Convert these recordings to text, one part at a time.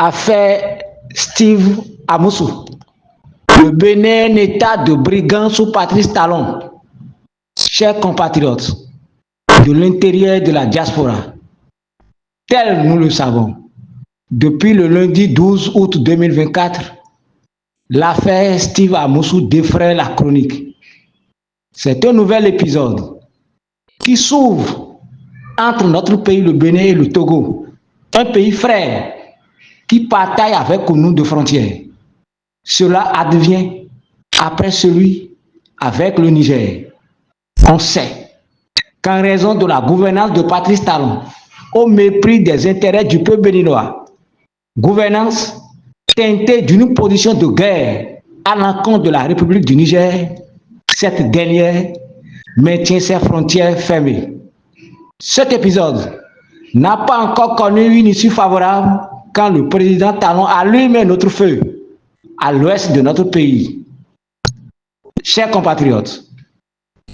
a fait Steve Amoussou. Le Bénin, un état de brigands sous Patrice Talon. Chers compatriotes de l'intérieur de la diaspora, tel nous le savons, depuis le lundi 12 août 2024, l'affaire Steve Amoussou défraie la chronique. C'est un nouvel épisode qui s'ouvre entre notre pays, le Bénin, et le Togo, un pays frère qui partage avec nous de frontières. Cela advient après celui avec le Niger. On sait qu'en raison de la gouvernance de Patrice Talon, au mépris des intérêts du peuple béninois, gouvernance teintée d'une position de guerre à l'encontre de la République du Niger, cette dernière maintient ses frontières fermées. Cet épisode n'a pas encore connu une issue favorable quand le président Talon allume notre feu à l'ouest de notre pays. Chers compatriotes,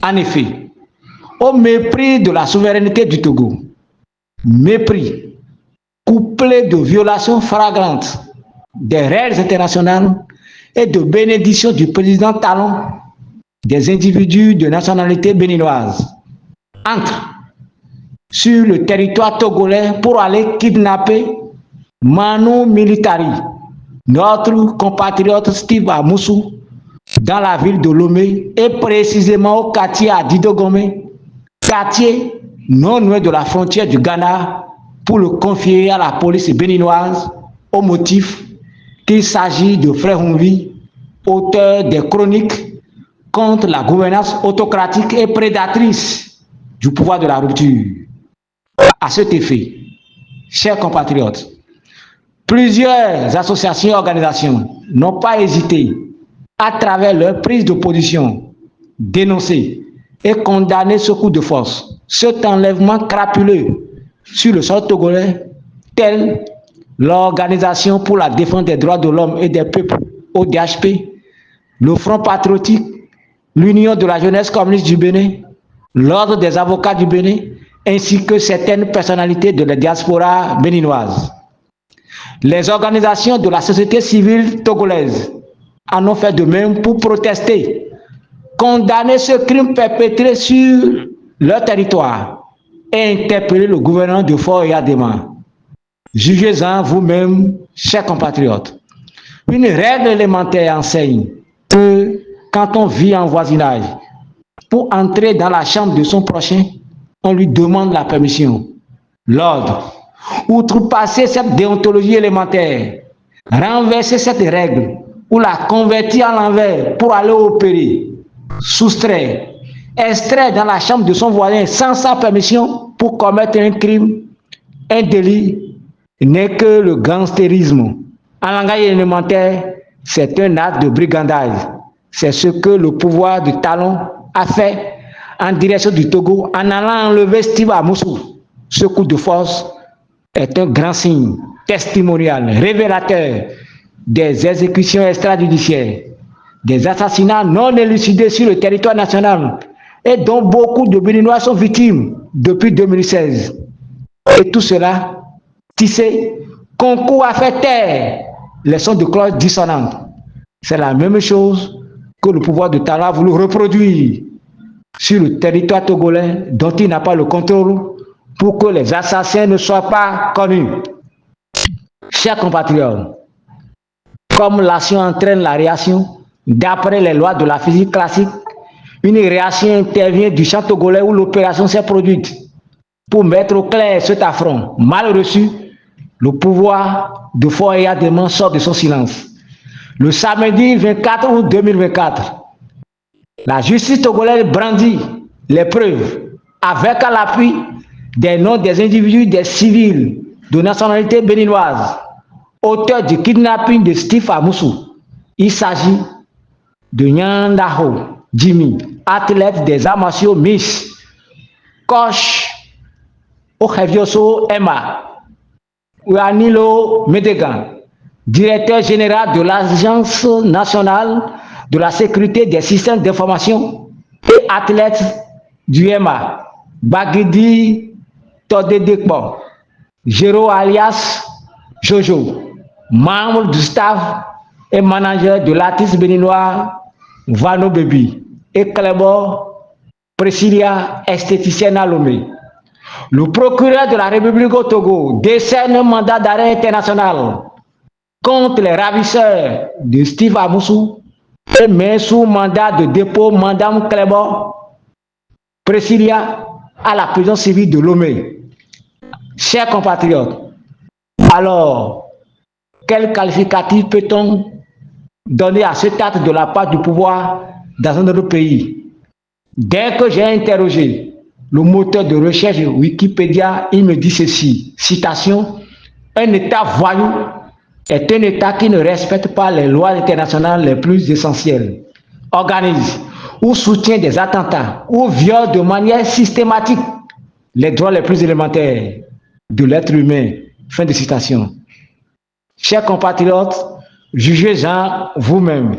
en effet, au mépris de la souveraineté du Togo, mépris couplé de violations flagrantes des règles internationales et de bénédictions du président Talon, des individus de nationalité béninoise entrent sur le territoire togolais pour aller kidnapper Manu Militari, notre compatriote Steve Amoussou, dans la ville de Lomé et précisément au quartier à Didogome, quartier non loin de la frontière du Ghana, pour le confier à la police béninoise au motif qu'il s'agit de Frère Humvi, auteur des chroniques contre la gouvernance autocratique et prédatrice du pouvoir de la rupture. À cet effet, chers compatriotes, plusieurs associations et organisations n'ont pas hésité, à travers leur prise de position, dénoncer et condamner ce coup de force, cet enlèvement crapuleux sur le sol togolais, tel l'Organisation pour la défense des droits de l'homme et des peuples, ODHP, le Front patriotique, l'Union de la jeunesse communiste du Bénin, l'Ordre des avocats du Bénin, ainsi que certaines personnalités de la diaspora béninoise. Les organisations de la société civile togolaise en ont fait de même pour protester, condamner ce crime perpétré sur leur territoire et interpeller le gouvernement de Fort Yadema. Jugez-en vous-même, chers compatriotes. Une règle élémentaire enseigne que quand on vit en voisinage, pour entrer dans la chambre de son prochain, on lui demande la permission, l'ordre. Outrepasser cette déontologie élémentaire, renverser cette règle ou la convertir à l'envers pour aller opérer, soustraire, extraire dans la chambre de son voisin sans sa permission pour commettre un crime, un délit, n'est que le gangstérisme. En langage élémentaire, c'est un acte de brigandage. C'est ce que le pouvoir du Talon a fait en direction du Togo en allant enlever Steve Amoussou. Ce coup de force est un grand signe testimonial, révélateur des exécutions extrajudiciaires, des assassinats non élucidés sur le territoire national et dont beaucoup de Béninois sont victimes depuis 2016. Et tout cela, tissé, concourt à faire taire les sons de cloche dissonantes. C'est la même chose que le pouvoir de Talon a voulu reproduire sur le territoire togolais dont il n'a pas le contrôle pour que les assassins ne soient pas connus. Chers compatriotes, comme l'action entraîne la réaction, d'après les lois de la physique classique, une réaction intervient du champ togolais où l'opération s'est produite. Pour mettre au clair cet affront mal reçu, le pouvoir de Fort Yadema sort de son silence. Le samedi 24 août 2024, la justice togolaise brandit les preuves avec à l'appui des noms des individus, des civils de nationalité béninoise, auteurs du kidnapping de Steve Amoussou. Il s'agit de Nyandaho Jimmy, athlète des arts martiaux mixtes, coach Ohevioso Emma, Uanilo Medegan, directeur général de l'Agence nationale de la sécurité des systèmes d'information et athlète du EMA, Bagidi Todedekbo, Jero alias Jojo, membre du staff et manager de l'artiste béninois Vano Baby, et Clébo Priscilla, esthéticienne à Lomé. Le procureur de la République au Togo décerne un mandat d'arrêt international contre les ravisseurs de Steve Amoussou et met sous mandat de dépôt Madame Clébo Priscilla à la prison civile de Lomé. Chers compatriotes, alors, quel qualificatif peut-on donner à cet acte de la part du pouvoir dans un autre pays? Dès que j'ai interrogé le moteur de recherche Wikipédia, il me dit ceci, citation, un État voyou est un État qui ne respecte pas les lois internationales les plus essentielles, organise ou soutient des attentats ou viole de manière systématique les droits les plus élémentaires de l'être humain. Fin de citation. Chers compatriotes, jugez-en vous-même.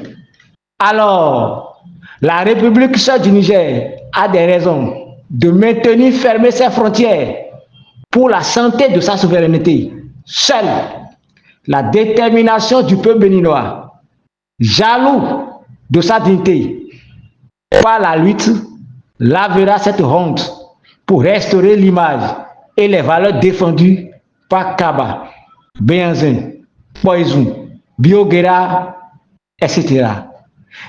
Alors, la République seule du Niger a des raisons de maintenir fermées ses frontières pour la santé de sa souveraineté. Seule la détermination du peuple béninois, jaloux de sa dignité, par la lutte, lavera cette honte pour restaurer l'image et les valeurs défendues par Kaba, Béanzin, Poison, Bioguera, etc.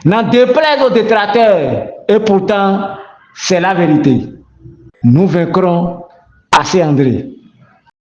N'en déplaise aux détracteurs, et pourtant, c'est la vérité. Nous vaincrons assez André.